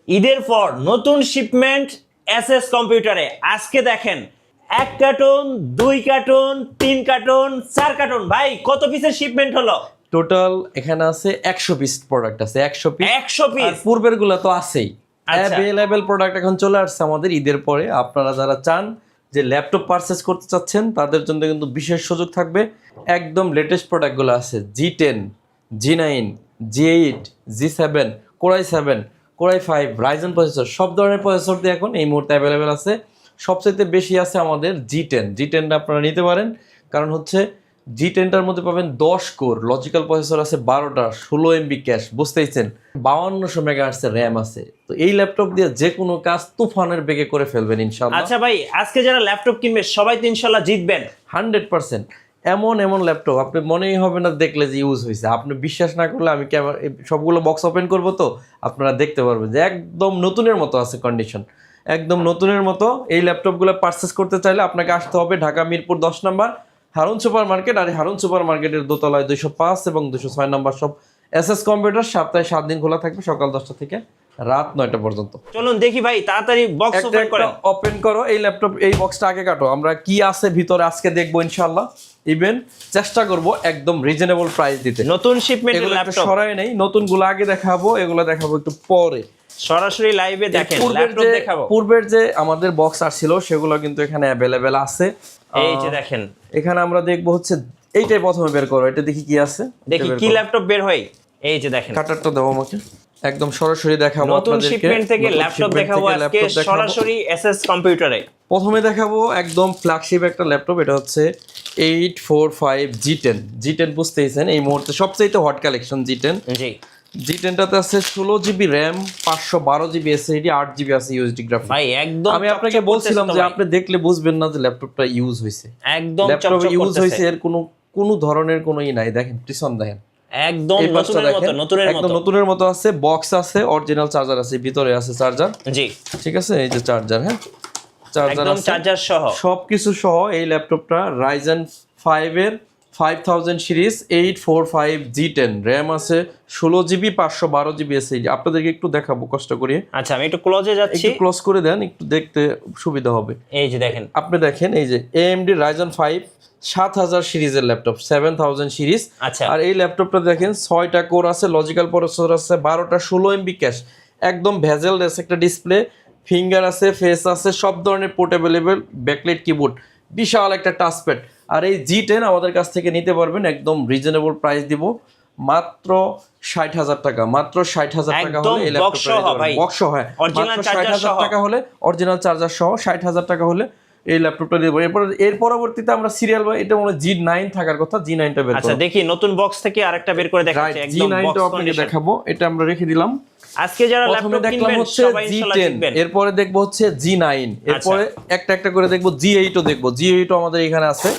ঈদের পর নতুন শিপমেন্ট এসএস কম্পিউটারে আজকে দেখেন 1 কার্টন 2 কার্টন 3 কার্টন 4 কার্টন। ভাই কত পিসের শিপমেন্ট হলো? টোটাল এখানে আছে 100 পিস প্রোডাক্ট আছে, 100 পিস। 100 পিস? পূর্বের গুলা তো আছেই। আচ্ছা। অ্যাভেলেবল প্রোডাক্ট এখন চলে আসছে আমাদের ঈদের পরে। আপনারা যারা চান যে ল্যাপটপ পারচেজ করতে চাচ্ছেন তাদের জন্য কিন্তু বিশেষ সুযোগ থাকবে। একদম লেটেস্ট প্রোডাক্টগুলো আছে, G10, G9, G8, G7, Core i7, Core i5, Ryzen processor, সব ধরনের প্রসেসর দিয়ে এখন এই মুহূর্তে অ্যাভেলেবেল আছে। সবচেয়ে বেশি আছে আমাদের G10টা আপনারা নিতে পারেন, কারণ হচ্ছে G10টার মধ্যে পাবেন 10 কোর লজিক্যাল প্রসেসর আছে, 12টা 16 MB ক্যাশ, বুঝতেইছেন, 5200 মেগাহার্টজের র্যাম আছে। তো এই ল্যাপটপ দিয়ে যে কোনো কাজ তুফানের বেগে করে ফেলবেন ইনশাআল্লাহ। আচ্ছা ভাই, আজকে যারা ল্যাপটপ কিনবে সবাই তো ইনশাআল্লাহ জিতবেন 100%। এমন ল্যাপটপ আপনি মনেই হবে না দেখলে যে ইউজ হয়েছে। আপনি বিশ্বাস না করলে আমি সবগুলো বক্স ওপেন করব, তো আপনারা দেখতে পারবেন যে একদম নতুনের মতো আছে কন্ডিশন, একদম নতুনের মতো। এই ল্যাপটপগুলো পারচেস করতে চাইলে আপনাকে আসতে হবে ঢাকা মিরপুর 10 নম্বর হারুন সুপার মার্কেট। আর হারুন সুপার মার্কেটের দোতলায় 205 এবং 206 নম্বর সব এসএস কম্পিউটার সপ্তাহে 7 দিন খোলা থাকবে, সকাল 10টা থেকে রাত 9টা পর্যন্ত। চলুন দেখি ভাই, তাড়াতাড়ি বক্স ওপেন করেন। ওপেন করো এই ল্যাপটপ, এই বক্সটা আগে কাটো, আমরা কি আছে ভিতরে আজকে দেখবো ইনশাআল্লাহ। ইভেন চেষ্টা করব একদম রিজনেবল প্রাইস দিতে। নতুন শিপমেন্টের ল্যাপটপ সরাই নেই, নতুনগুলো আগে দেখাবো, এগুলো দেখাবো একটু পরে। সরাসরি লাইভে দেখেন ল্যাপটপ দেখাবো। পূর্বের যে আমাদের বক্স আসছিল সেগুলো কিন্তু এখানে অ্যাভেলেবেল আছে। এই যে দেখেন, এখানে আমরা দেখবো হচ্ছে এইটাই প্রথমে বের করো, এটা দেখি কি আছে, দেখি কি ল্যাপটপ বের হয়। এই যে দেখেন, কাটারটা দাও আমাকে, একদম সরাসরি দেখাবো নতুন শিপমেন্ট থেকে ল্যাপটপ দেখাবো আজকে সরাসরি এসএস কম্পিউটারে। প্রথমে দেখাবো একদম ফ্ল্যাগশিপ একটা ল্যাপটপ, এটা হচ্ছে 845 G10 বুঝতেইছেন এই মুহূর্তে সবচেয়ে হট কালেকশন G10। জি, G10টাতে আছে 16 GB RAM, 512 GB SSD, 8 GB আছে ইউএসডি গ্রাফিক্স। ভাই একদম আমি আপনাকে বলছিলাম যে আপনি দেখলে বুঝবেন না যে ল্যাপটপটা ইউজ হয়েছে, একদম ল্যাপটপ ইউজ চকচক হয়েছে, এর কোনো ধরনের কোনো নাই। দেখেন পিছন দেখেন, একদম নতুনের মতো আছে। বক্স আছে, অরিজিনাল চার্জার আছে, ভিতরে আছে চার্জার। জি ঠিক আছে, এই যে চার্জার, হ্যাঁ চার্জার আছে, চার্জার সহ সবকিছু সহ এই ল্যাপটপটা Ryzen 5 এর 5000 সিরিজ 845 G10, র্যাম আছে 16 জিবি, 512 জিবি এসএসডি। আপনাদেরকে একটু দেখাবো কষ্ট করে। আচ্ছা, আমি একটু ক্লোজে যাচ্ছি, একটু ক্লোজ করে দেন, একটু দেখতে সুবিধা হবে। এই যে দেখেন, আপনি দেখেন এই যে AMD Ryzen 5 7000 সিরিজের ল্যাপটপ, 7000 সিরিজ। আচ্ছা, আর এই ল্যাপটপটা দেখেন 6টা কোর আছে, লজিক্যাল প্রসেসর আছে, 12টা 16 MB ক্যাশ, একদম ভেজেললেস একটা ডিসপ্লে, ফিঙ্গার আছে, ফেস আছে, সব ধরনের পোর্টেবল, ব্যাকলাইট কিবোর্ড, বিশাল একটা টাচপ্যাড। আর এই G10 আমাদের কাছ থেকে নিতে পারবেন একদম রিজনেবল প্রাইস দিব, মাত্র 60,000 টাকা। মাত্র 60,000 টাকা হলে এই ল্যাপটপটা বক্স সহ, হ্যাঁ মাত্র 60,000 টাকা হলে, অরিজিনাল চার্জার সহ 60,000 টাকা হলে এই ল্যাপটপটা দেবো। এর পরবর্তীতে আমরা সিরিয়াল বাই, এটা মনে হয় G9 থাকার কথা, G9টা বের করব। আচ্ছা দেখি নতুন বক্স থেকে আরেকটা বের করে দেখাচ্ছি, একদম G9টা আপনাকে দেখাবো, এটা আমরা রেখে দিলাম। আজকে যারা ল্যাপটপ কিনবেন সবাই ইনশাআল্লাহ জিতবেন। এরপরে দেখবো হচ্ছে G9, এরপরে একটা করে দেখবো G8ও দেখবো। G8ও আমাদের এখানে আছে,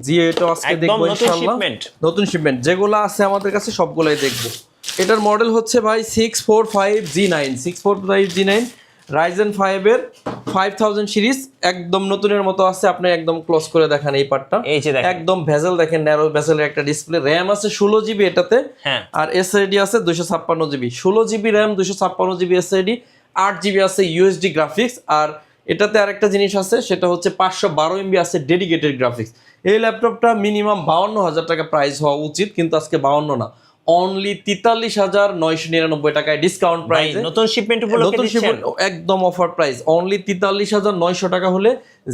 G8ও আজকে দেখবো ইনশাআল্লাহ। নতুন শিপমেন্ট যেগুলো আছে আমাদের কাছে সবগুলাই দেখবো। এটার মডেল হচ্ছে ভাই 645 G9 Ryzen 5 এর 5000 সিরিজ, একদম নতুনের মতো আছে। আপনি একদম ক্লোজ করে দেখেন এই পার্টটা, একদম ভেজেল দেখেন, ন্যারো ভেজেলের একটা ডিসপ্লে। র্যাম আছে 16 জিবি এটাতে, আর এসএসডি আছে 256 GB. 16 GB RAM, 256 GB SSD, 8 GB আছে ইউএসডি গ্রাফিক্স। আর এটাতে আরেকটা জিনিস আছে, সেটা হচ্ছে 512 MB আছে ডেডিকেটেড গ্রাফিক্স। এই ল্যাপটপটা মিনিমাম 52,000 টাকা প্রাইস হওয়া উচিত, কিন্তু আজকে 52 না, অনলি 43,999 টাকায় ডিসকাউন্ট প্রাইস। নতুন শিপমেন্ট উপলক্ষে দিচ্ছেন একদম অফার প্রাইস, অনলি 43,900 টাকা হলে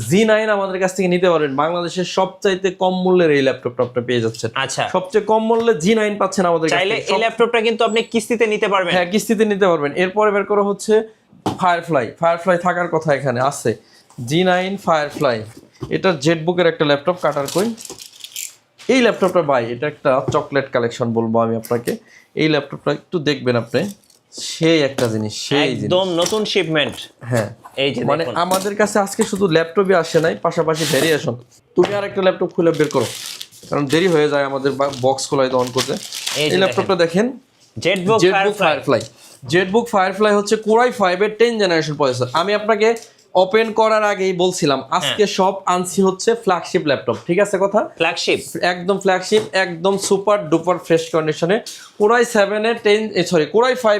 G9 আমাদের কাছ থেকে নিতে পারবেন। বাংলাদেশের সবচাইতে কম মূল্যের এই ল্যাপটপটা আপনি পেয়ে যাচ্ছেন। আচ্ছা, সবচেয়ে কম মূল্যে G9 পাচ্ছেন আমাদের কাছে। চাইলে এই ল্যাপটপটা কিন্তু আপনি কিস্তিতে নিতে পারবেন। হ্যাঁ, কিস্তিতে নিতে পারবেন। এরপরে বের করা হচ্ছে ফায়ারফ্লাই থাকার কথা এখানে আছে, G9 ফায়ারফ্লাই। এটা জেটবুকের একটা ল্যাপটপ, কাটার কই এই ল্যাপটপটা ভাই, এটা একটা চকলেট কালেকশন বলবো আমি আপনাকে। এই ল্যাপটপটা একটু দেখবেন আপনি, সেই একটা জিনিস, সেই একদম নতুন শিপমেন্ট। হ্যাঁ, এই যে মানে আমাদের কাছে আজকে শুধু ল্যাপটপই আসে নাই, পাশাপাশি ভেরিয়েশন। তুমি আরেকটা ল্যাপটপ খুলে বের করো, কারণ দেরি হয়ে যায় আমাদের বক্স খোলাই অন করতে। এই ল্যাপটপটা দেখেন, জেটবুক ফায়ারফ্লাই হচ্ছে Core i5 এর 10 জেনারেশন প্রসেসর। আমি আপনাকে ওপেন করার আগেই বলছিলাম আজকে সব আনছি হচ্ছে ফ্ল্যাগশিপ ল্যাপটপ, ঠিক আছে কথা? ফ্ল্যাগশিপ, একদম ফ্ল্যাগশিপ, একদম সুপার ডুপার ফ্রেশ কন্ডিশনে Core i5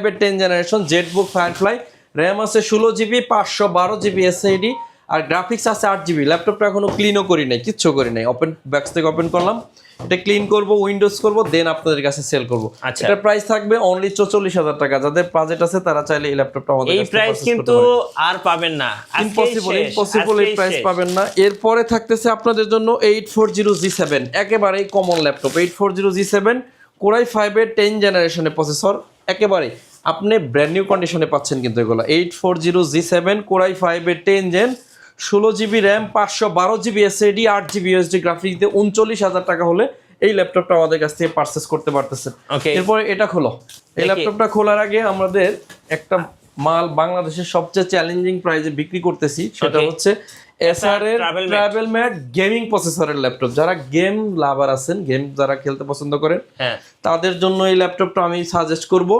এর 10 জেনারেশন জেটবুক ফায়ারফ্লাই র্যাম আছে 16GB 512GB এসএসডি আর গ্রাফিক্স আছে 8GB। ল্যাপটপটা এখনো ক্লিনও করি নাই, কিচ্ছু করি নাই, ওপেন ব্যাক্স থেকে ওপেন করলাম, এটা ক্লিন করব, উইন্ডোজ করব, দেন আপনাদের কাছে সেল করব। এটার প্রাইস থাকবে অনলি 44,000 টাকা। যাদের বাজেট আছে তারা চাইলে এই ল্যাপটপটা আমাদের কাছে এই প্রাইস কিন্তু আর পাবেন না, ইম্পসিবল এই প্রাইস পাবেন না। এরপরে থাকতেছে আপনাদের জন্য 840G7, একেবারেই common laptop. 840G7 Core i5 এর 10 জেনারেশনের প্রসেসর, একেবারে আপনি ব্র্যান্ড নিউ কন্ডিশনে পাচ্ছেন কিন্তু এগুলো। 840G7 Core i5 এর 10 gen, 16GB RAM, 512GB SSD, 8GB USD graphics দিয়ে 39,000 টাকা হলে এই ল্যাপটপটা আমাদের কাছ থেকে পারচেজ করতে পারতেছেন। এরপরে এটা খোলো। এই ল্যাপটপটা খোলার আগে আমাদের একটা মাল বাংলাদেশের সবচেয়ে চ্যালেঞ্জিং প্রাইসে বিক্রি করতেছি, সেটা হচ্ছে এসআর এর ট্রাভেল ম্যাট গেমিং প্রসেসরের ল্যাপটপ। যারা গেম লাভার আছেন, গেম যারা খেলতে পছন্দ করেন, তাদের জন্য এই ল্যাপটপটা আমি সাজেস্ট করব।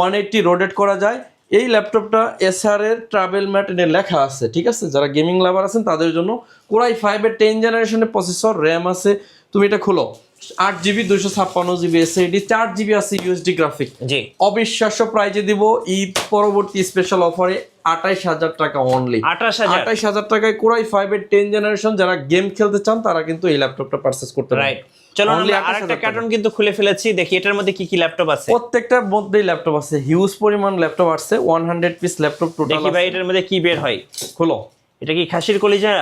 180 রোটেট করা যায়। এই ল্যাপটপটা এসআর এর ট্রাভেল ম্যাট এর লেখা আছে, ঠিক আছে? যারা গেমিং লাভার আছেন তাদের জন্য। Core i5 এর 10 জেনারেশনের প্রসেসর, র্যাম আছে, তুমি এটা খোলো, 8GB 256GB এসএসডি, 4GB আছে ইউএসডি গ্রাফিক। অবিশ্বাস্য প্রাইজে দিব ঈদ পরবর্তী স্পেশাল অফারে 28,000 টাকা অনলি। 28,000 টাকায় Core i5 এর 10 জেনারেশন যারা গেম খেলতে চান তারা কিন্তু এই ল্যাপটপটা পারচেজ করতে পারেন। চলো আমরা আরেকটা কার্টন কিন্তু খুলে ফেলেছি, দেখি এটার মধ্যে কি কি ল্যাপটপ আছে। প্রত্যেকটার মধ্যেই ল্যাপটপ আছে, হিউজ পরিমাণ ল্যাপটপ আছে, 100 পিস ল্যাপটপ টোটাল। দেখি ভাই এটার মধ্যে কি বের হয়, খোলো। এটা কি খাসির কলিজা?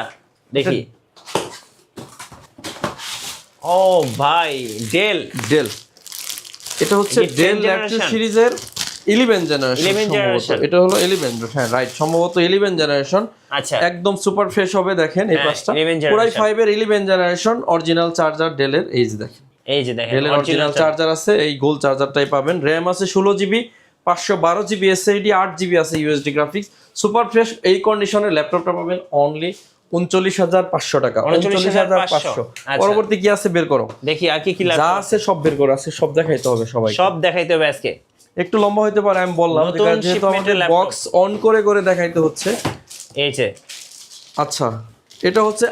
দেখি। ও ভাই, ডেল। এটা হচ্ছে ডেল ল্যাপটপ সিরিজের 11 জেনারেশন। এটা হলো 11, হ্যাঁ রাইট, সম্ভবত 11 জেনারেশন। আচ্ছা, একদম সুপার ফ্রেশ হবে। দেখেন এই পাশটা Core i5 এর 11 জেনারেশন, অরিজিনাল চার্জার ডেলের। এই যে দেখেন, ডেলের অরিজিনাল চার্জার আছে, এই গোল চার্জারটাই পাবেন। র্যাম আছে 16GB, 512GB এসএসডি, 8GB আছে ইউএসডি গ্রাফিক্স। সুপার ফ্রেশ এই কন্ডিশনের ল্যাপটপটা পাবেন অনলি 39,500 টাকা। 39,500। পরবর্তী কি আছে বের করো, দেখি আর কি কি যা আছে সব বের করো। আছে সব দেখাইতে হবে, সবাই সব দেখাইতে হবে আজকে। একটু লম্বা হইতে পারে, আমি বললাম, যেহেতু আমাদের বক্স অন করে করে দেখাইতে হচ্ছে। এই যে আচ্ছা, এটা হচ্ছে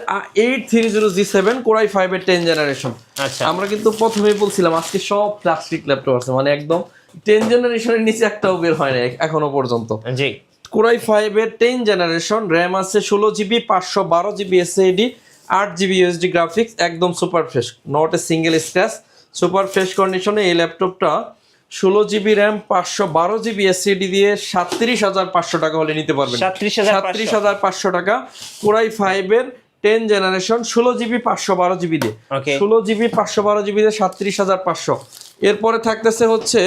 830G7 Core i5 এর 10 জেনারেশন। আচ্ছা, আমরা কিন্তু প্রথমেই বলছিলাম আজকে সব প্লাস্টিক ল্যাপটপ আছে, মানে একদম 10 জেনারেশনের নিচে একটাও বের হয় না এখনো পর্যন্ত। জি, Core i5 এর 10 জেনারেশন, র্যাম আছে 16GB, 512GB SSD, 8GB USD graphics, একদম super fresh, not a single scratch, super fresh কন্ডিশনে এই ল্যাপটপটা 16GB র্যাম, 512GB এসএসডি দিয়ে 37,500 টাকা হলে নিতে পারবেন। 37,500 টাকা Core i5 এর 10 জেনারেশন, 16GB 512GB দিয়ে, 16GB 512GB দিয়ে 37,500। এরপরে থাকতেছে হচ্ছে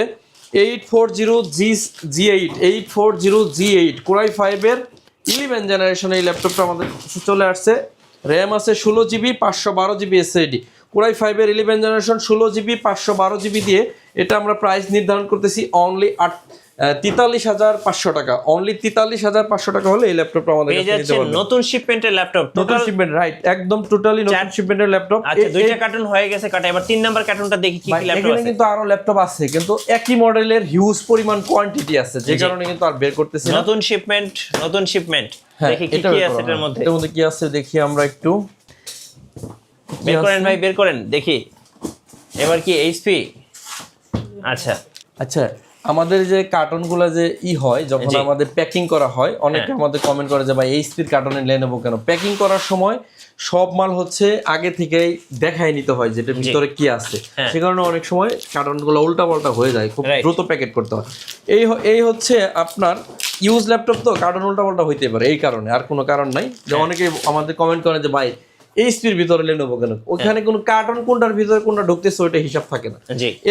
840G8 Core i5 এর 11 জেনারেশন। এই ল্যাপটপটা আমাদের কাছে চলে আসছে। র্যাম আছে 16GB, 512GB SSD. Core i5 এর 11 জেনারেশন, 16GB 512GB দিয়ে এটা আমরা প্রাইস নির্ধারণ করতেছি অনলি 43,500 টাকা। অনলি 43,500 টাকা হলে এই ল্যাপটপটা আমাদের কাছে নিতে পারবেন। নতুন শিপমেন্টের ল্যাপটপ, নতুন শিপমেন্ট, রাইট, একদম টোটালি নতুন শিপমেন্টের ল্যাপটপ। আচ্ছা, দুইটা কার্টন হয়ে গেছে কাটা, এবার 3 নাম্বার কার্টনটা দেখি কি কি ল্যাপটপ আছে। এখানে কিন্তু আরো ল্যাপটপ আছে, কিন্তু একই মডেলের হিউজ পরিমাণ কোয়ান্টিটি আছে, যে কারণে কিন্তু আর বের করতেছি না। নতুন শিপমেন্ট দেখি কি কি আছে এটার মধ্যে। এর মধ্যে কি আছে দেখি আমরা একটু। বের করেন ভাই, বের করেন দেখি। এবার কি এইচপি? আচ্ছা, আমাদের যে কার্টনগুলো যে হয় যখন আমাদের প্যাকিং করা হয়, অনেকে আমাদের কমেন্ট করে যে ভাই এইচপির কার্টনে নিয়ে নেবো কেন। প্যাকিং করার সময় সব মাল হচ্ছে আগে থেকেই দেখাই নিতে হয় যেটা ভিতরে কি আছে, সে কারণে অনেক সময় কার্টনগুলো উল্টাপাল্টা হয়ে যায়, খুব দ্রুত প্যাকেট করতে হয়। এই হচ্ছে আপনার ইউজ ল্যাপটপ, তো কার্টন উল্টাপাল্টা হইতে পারে, এই কারণে, আর কোনো কারণ নাই। যে অনেকে আমাদের কমেন্ট করে যে ভাই এইচপির ভিতরে নেবো কেন, ওখানে কোনো কার্টন কোনটার ভিতরে কোনটা ঢুকতেছে ওইটা হিসাব থাকে না।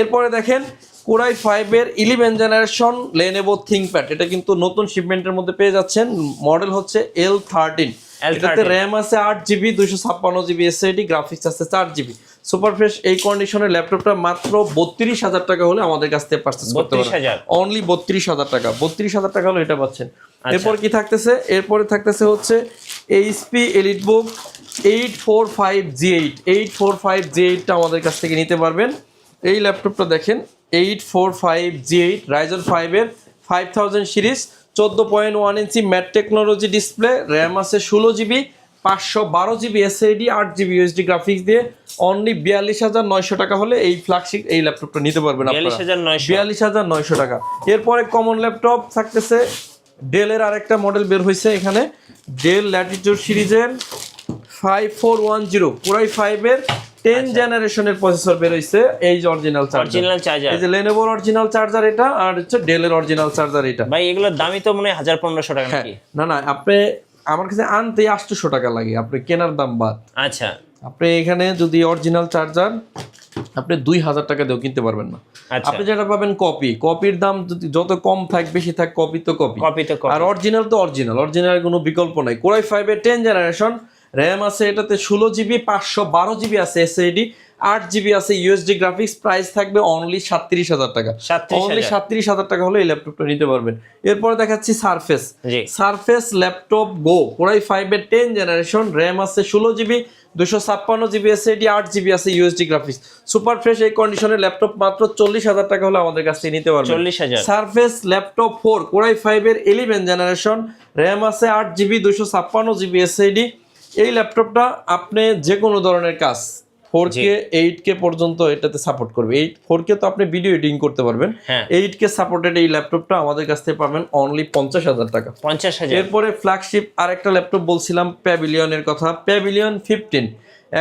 এরপরে দেখেন Core i5 এর 11 জেনারেশন Lenovo ThinkPad, এটা কিন্তু নতুন শিপমেন্টের মধ্যে পেয়ে যাচ্ছেন। মডেল হচ্ছে L13। এটাতে র্যাম আছে 8GB, 256GB এসএসডি, গ্রাফিক্স আছে 4GB। সুপার ফ্রেশ এই কন্ডিশনের ল্যাপটপটা মাত্র 32,000 টাকা হলে আমাদের কাছ থেকে পারচেজ করতে পারবেন। অনলি 32,000 টাকা। 32,000 টাকা হলে এটা পাচ্ছেন। এরপর কি থাকতেছে? এরপরে থাকতেছে হচ্ছে HP EliteBook 845G8 আমাদের কাছ থেকে নিতে পারবেন। এই ল্যাপটপটা দেখেন, 845G8 Ryzen 5 এর 5000 সিরিজ, 14.1 ইঞ্চি ম্যাট টেকনোলজি ডিসপ্লে, র্যাম আছে 16GB, 512GB SSD, 8GB USD graphics দিয়ে অনলি 42,900 টাকা হলে এই ফ্ল্যাগশিপ এই ল্যাপটপটা নিতে পারবেন আপনারা। 42,900 টাকা। এরপরে কমন ল্যাপটপ থাকতেছে ডেলের আরেকটা মডেল বের হয়েছে এখানে, ডেল ল্যাটিটিউড সিরিজের 5410 কোরাই 5 এর 10 জেনারেশনের প্রসেসর বের হইছে। এই যে অরিজিনাল চার্জার, এই যে Lenovo অরিজিনাল চার্জার এটা, আর হচ্ছে ডেলের অরিজিনাল চার্জার এটা। ভাই এগুলোর দামই তো মনে হয় 1500 টাকা নাকি? না আপনি আমার কাছে আনতে 800 টাকা লাগে, আপনি কেনার দাম বাদ। আচ্ছা, আপনি এখানে যদি অরিজিনাল চার্জার আপনি 2000 টাকা দিয়েও কিনতে পারবেন না। আপনি যেটা পাবেন কপির দাম যদি যত কম থাক বেশি থাক, কপি তো কপি, আর অরিজিনাল তো অরিজিনাল কোনো বিকল্প নাই। কোরাই 5 এর 10 জেনারেশন, র্যাম আছে এটাতে 16 জিবি, 512 জিবি আছে এসএসডি, 8 জিবি আছে ইউএসডি গ্রাফিক্স। প্রাইস থাকবে অনলি 37,000 টাকা। অনলি 37,000 টাকা হলে এই ল্যাপটপটা নিতে পারবেন। এরপর দেখাচ্ছি সারফেস ল্যাপটপ গো, কোরাই 5 এর 10 জেনারেশন, র্যাম আছে 16 জিবি, 256 জিবি এসএসডি, 8 জিবি আছে ইউএসডি গ্রাফিক্স। সুপার ফ্রেশ এই কন্ডিশনের ল্যাপটপ মাত্র 40,000 টাকা হলে আমাদের কাছ থেকে নিতে পারবেন। 40,000। সারফেস ল্যাপটপ 4 কোরাই 5 এর 11 জেনারেশন, র্যাম আছে 8 জিবি, 256 জিবি এসএসডি। এই ল্যাপটপটা আপনি যে কোনো ধরনের কাজ 4K 8K পর্যন্ত এটাতে সাপোর্ট করবে। 4K তো আপনি ভিডিও এডিটিং করতে পারবেন। 8K সাপোর্টেড এই ল্যাপটপটা আমাদের কাছ থেকে পাবেন অনলি 50,000 টাকা। 50,000। এরপরে ফ্ল্যাগশিপ আরেকটা ল্যাপটপ বলছিলাম, প্যাভিলিয়নের কথা। প্যাভিলিয়ন 15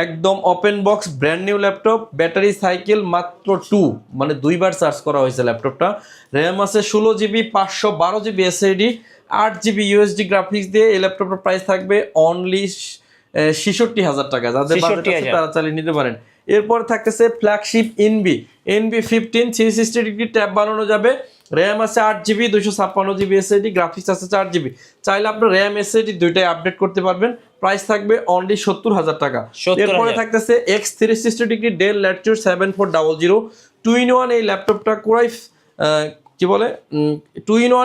একদম open box brand new laptop, battery cycle মাত্র 2, মানে 2বার চার্জ করা হয়েছে ল্যাপটপটা। র্যাম আছে 16 GB, 512 GB SSD, 8 GB USD graphics দিয়ে এই ল্যাপটপের প্রাইস থাকবে অনলি 66,000 টাকা। যাদের বাজেট আছে তারা চালিয়ে নিতে পারেন। এরপর থাকতেছে ফ্ল্যাগশিপ এনবি 15 360 ডিগ্রি ট্যাব বানানো যাবে। র্যাম আছে 8 জিবি, 256 জিবি এসএসডি, গ্রাফিক্স আছে 4 জিবি। চাইলে আপনার র্যাম এসএসডি দুইটাই আপডেট করতে পারবেন। প্রাইস থাকবে অনলি 70,000 টাকা। এরপরে থাকতেছে x 360 degree del Latitude 7400 2-in-1 এই ল্যাপটপটা কোরাই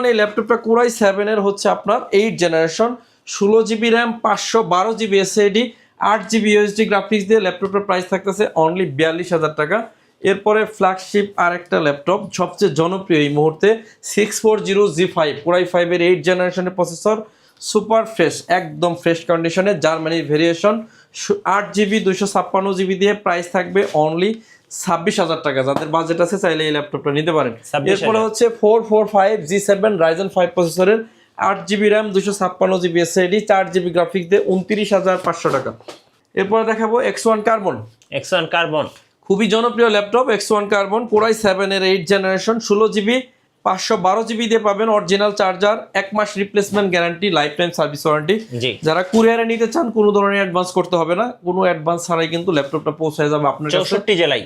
এই ল্যাপটপটা কোরাই 7 এর হচ্ছে আপনার 8 generation, 16 GB RAM, 512 GB SSD, 8 GB USD graphics দিয়ে ল্যাপটপটার প্রাইস থাকতেছে অনলি 42,000 টাকা। এরপরে ফ্ল্যাগশিপ আরেকটা ল্যাপটপ, সবচেয়ে জনপ্রিয় এই মুহূর্তে 640G5 কোরাই 5 এর 8 জেনারেশনের প্রসেসর, সুপার ফ্রেশ একদম ফ্রেশ কন্ডিশনে, জার্মানির ভেরিয়েশন, 8 জিবি 256 জিবি দিয়ে প্রাইস থাকবে অনলি 26,000 টাকা। যাদের বাজেট আছে চাইলে এই ল্যাপটপটা নিতে পারেন। এরপরে হচ্ছে 445G7 রাইজেন 5 প্রসেসরের, 8 GB RAM, 256 GB SSD, 4 GB graphics দিয়ে 29,500 টাকা। এরপরে দেখাবো X1 কার্বন, খুবই জনপ্রিয় ল্যাপটপ X1 কার্বন কোরাই 7 এর 8 জেনারেশন, 16 জিবি, 512 জিবি দিয়ে পাবেন অরিজিনাল চার্জার, 1 মাস replacement guarantee, lifetime service warranty. যারা কুরিয়ারে নিতে চান কোনো ধরনের অ্যাডভান্স করতে হবে না, কোনো অ্যাডভান্স ছাড়াই কিন্তু ল্যাপটপটা পৌঁছে যাবে আপনার কাছে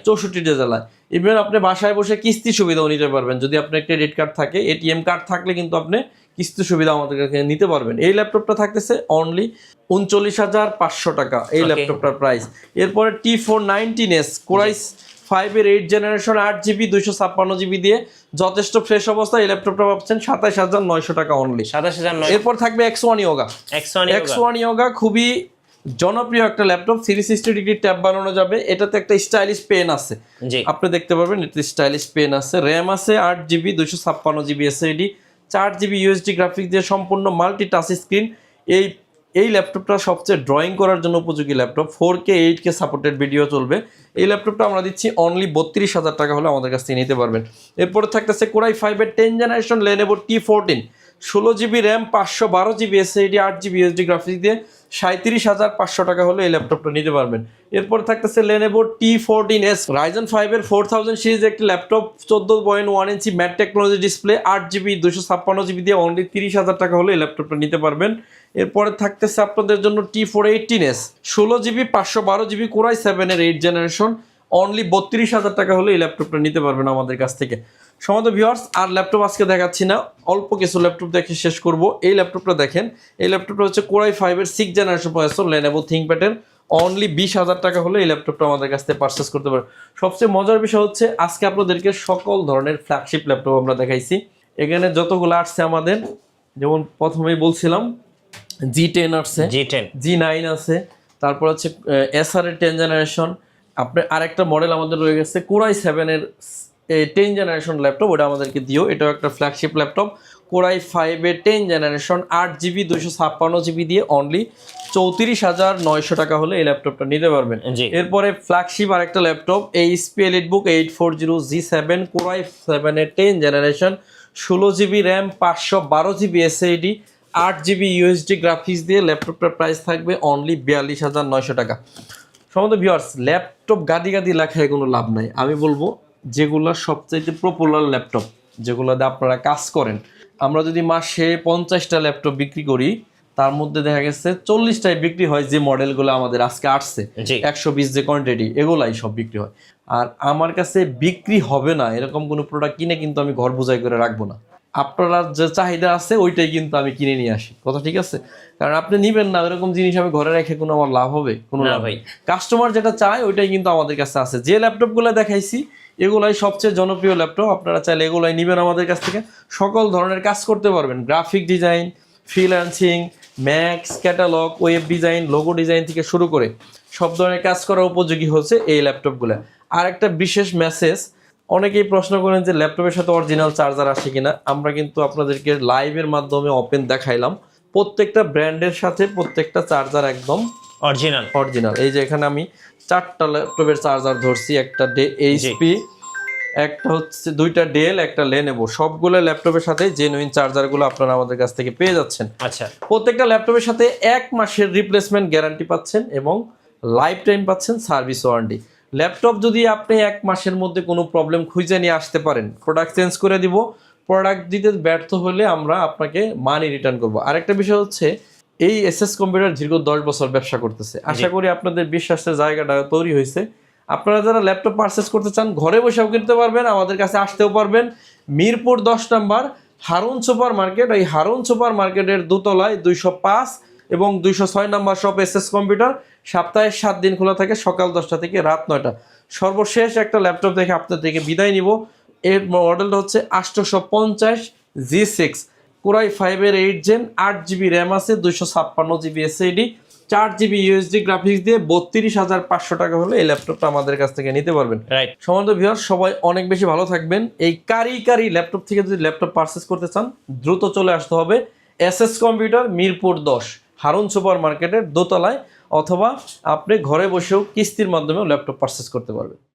64টি জেলায়। ইভেন আপনি বাসায় বসে কিস্তি সুবিধাও নিতে পারবেন। যদি আপনার ক্রেডিট কার্ড থাকে, এটিএম কার্ড থাকলে কিন্তু আপনি কিস্তি সুবিধা আমাদের কাছে নিতে পারবেন। এই ল্যাপটপটা থাকতেছে অনলি 39,500 টাকা এই ল্যাপটপটার প্রাইস। এরপরে T419S কোরাই 5 এর 8 জেনারেশন, 8 জিবি, 256 জিবি দিয়ে যথেষ্ট ফ্রেশ অবস্থা। এই ল্যাপটপটা পাচ্ছেন 27,900 টাকা অনলি। 27,900। এরপর থাকবে X1 ইয়োগা খুবই জনপ্রিয় একটা ল্যাপটপ, 360 ডিগ্রি ট্যাব বানানো যাবে। এটাতে একটা স্টাইলিশ পেন আছে, আপনি দেখতে পারবেন এটাতে স্টাইলিশ পেন আছে। র্যাম আছে 8 GB, 256 GB SSD, 4 GB USD graphics দিয়ে সম্পূর্ণ মাল্টি টাচ স্ক্রিন। এই ল্যাপটপটা সবচেয়ে ড্রয়িং করার জন্য উপযোগী laptop, 4K 8K supported video চলবে। এই ল্যাপটপটা আমরা দিচ্ছি অনলি 32,000 টাকা হলে আমাদের কাছ থেকে নিতে পারবেন। এরপরে থাকতেছে কোরাই 5 এর 10 generation Lenovo T14, 16 GB RAM, 512 GB SSD, 8 GB USD graphics দিয়ে 37,500 টাকা হলে এই ল্যাপটপটা নিতে পারবেন। এরপর থাকতেছে Lenovo T14S রাইজেন 5 এর 4000 সিরিজ একটি ল্যাপটপ, 14.1 ইঞ্চি mat technology display, 8 GB 256 GB দিয়ে অনলি 30,000 টাকা হলে এই ল্যাপটপটা নিতে পারবেন। এরপরে থাকতেছে আপনাদের জন্য T418S 16 জিবি, 512 জিবি কোরাই 7 এর 8 জেনারেশন, অনলি 32,000 টাকা হলে এই ল্যাপটপটা নিতে পারবেন আমাদের কাছ থেকে। সম্মানিত ভিউয়ার্স, আর ল্যাপটপ আজকে দেখাচ্ছি না, অল্প কিছু ল্যাপটপ দেখে শেষ করব। এই ল্যাপটপটা দেখেন, এই ল্যাপটপটা হচ্ছে কোরাই 5 এর 6 জেনারেশন প্রসেসর Lenovo ThinkPad এর, অনলি 20,000 টাকা হলে এই ল্যাপটপটা আমাদের কাছ থেকে পারচেস করতে পারেন। সবচেয়ে মজার বিষয় হচ্ছে আজকে আপনাদেরকে সকল ধরনের ফ্ল্যাগশিপ ল্যাপটপ আমরা দেখাইছি। এখানে যতগুলো আসছে আমাদের, যেমন প্রথমেই বলছিলাম G10 আসছে, G9 আছে, তারপর হচ্ছে SR এর 10 জেনারেশন। আপনার আরেকটা মডেল আমাদের রয়ে গেছে কোরাই 7 এর 10 জেনারেশন ল্যাপটপ, ওটা আমাদেরকে দিও। এটাও একটা ফ্ল্যাগশিপ ল্যাপটপ, কোরাই 5 এর 10 জেনারেশন, 8 জিবি 256 জিবি দিয়ে অনলি 34,900 টাকা হলে এই ল্যাপটপটা নিতে পারবেন। এরপরে ফ্ল্যাগশিপ আরেকটা laptop HP EliteBook 840G7 core i 7 এর 10 generation, 16 GB RAM, 512 GB SSD, 8 GB USD graphics দিয়ে ল্যাপটপটার প্রাইস থাকবে অনলি 42,900 টাকা। সমস্ত ভিউয়ার্স, ল্যাপটপ গাদি গাদি লেখায় কোনো লাভ নাই। আমি বলবো যেগুলো সবচাইতে পপুলার ল্যাপটপ, যেগুলোতে আপনারা কাজ করেন, আমরা যদি মাসে 50টা ল্যাপটপ বিক্রি করি, তার মধ্যে দেখা গেছে 40টাই বিক্রি হয় যে মডেলগুলো আমাদের আজকে আসছে, 120 যে কোয়ান্টিটি, এগুলাই সব বিক্রি হয়। আর আমার কাছে বিক্রি হবে না এরকম কোনো প্রোডাক্ট কিনে কিন্তু আমি ঘর বোঝাই করে রাখবো না। আপনার যে চাহিদা আছে ওইটাই কিন্তু আমি কিনে নিয়ে আসি, কথা ঠিক আছে? কারণ আপনি নিবেন না এরকম জিনিস আমি ঘরে রেখে কোনো আমার লাভ হবে? কোনো লাভ নেই। কাস্টমার যেটা চায় ওইটাই কিন্তু আমাদের কাছে আছে। যে ল্যাপটপগুলো দেখাইছি এগুলাই সবচেয়ে জনপ্রিয় ল্যাপটপ, আপনারা চাইলে এগুলাই নিবেন আমাদের কাছ থেকে। সকল ধরনের কাজ করতে পারবেন, graphic design, freelancing, max, catalogue, web design, logo design থেকে শুরু করে সব ধরনের কাজ করা উপযোগী হচ্ছে এই ল্যাপটপগুলো। আর একটা বিশেষ মেসেজ, অনেকেই প্রশ্ন করেন যে ল্যাপটপের সাথে অরিজিনাল চার্জার আসে কিনা। আমরা কিন্তু আপনাদেরকে লাইভের মাধ্যমে ওপেন দেখাইলাম, প্রত্যেকটা ব্র্যান্ডের সাথে প্রত্যেকটা চার্জার একদম অরিজিনাল। এই যে এখানে আমি 4টা ল্যাপটপের চার্জার ধরছি, একটা এইচপি, একটা হচ্ছে 2টা ডেল, একটা লেনোভো, সবগুলো ল্যাপটপের সাথে জেনুইন চার্জারগুলো আপনারা আমাদের কাছ থেকে পেয়ে যাচ্ছেন। আচ্ছা, প্রত্যেকটা ল্যাপটপের সাথে 1 মাসের রিপ্লেসমেন্ট গ্যারান্টি পাচ্ছেন এবং লাইফ টাইম পাচ্ছেন সার্ভিস ওয়ারেন্টি। ল্যাপটপ যদি আপনি 1 মাসের মধ্যে কোনো প্রবলেম খুঁজে নিয়ে আসতে পারেন, প্রোডাক্ট চেঞ্জ করে দিব। প্রোডাক্ট দিতে ব্যর্থ হলে আমরা আপনাকে মানি রিটার্ন করব। আরেকটা বিষয় হচ্ছে, এই এসএস কম্পিউটার দীর্ঘ 10 বছর ব্যবসা করতেছে। আশা করি আপনাদের বিশ্বাসের জায়গাটা তৈরি হয়েছে। আপনারা যারা ল্যাপটপ পারচেস করতে চান ঘরে বসেও কিনতে পারবেন, আমাদের কাছে আসতেও পারবেন। মিরপুর 10 নম্বর হারুন সুপার মার্কেট, এই হারুন সুপার মার্কেটের দোতলায় 205 এবং 206 নম্বর শপ এসএস কম্পিউটার। সপ্তাহে 7 দিন খোলা থাকে, সকাল 10টা থেকে রাত 9টা। সর্বশেষ একটা ল্যাপটপ দেখে আপনার থেকে বিদায় নিব। এর মডেলটা হচ্ছে 850 G6, কোরাই 5-এর 8 জেন, 8 GB র্যাম আছে, 256 GB SSD, 4 GB USD graphics দিয়ে 32,500 টাকা হলে এই ল্যাপটপটা আমাদের কাছ থেকে নিতে পারবেন। সম্মানিত ভিউয়ার, সবাই অনেক বেশি ভালো থাকবেন। এই কারি ল্যাপটপ থেকে যদি ল্যাপটপ পারচেস করতে চান দ্রুত চলে আসতে হবে SS computer, Mirpur 10 Harun super মার্কেটের দোতলায়, অথবা আপনি ঘরে বসেও কিস্তির মাধ্যমেও ল্যাপটপ পারচেস করতে পারবেন।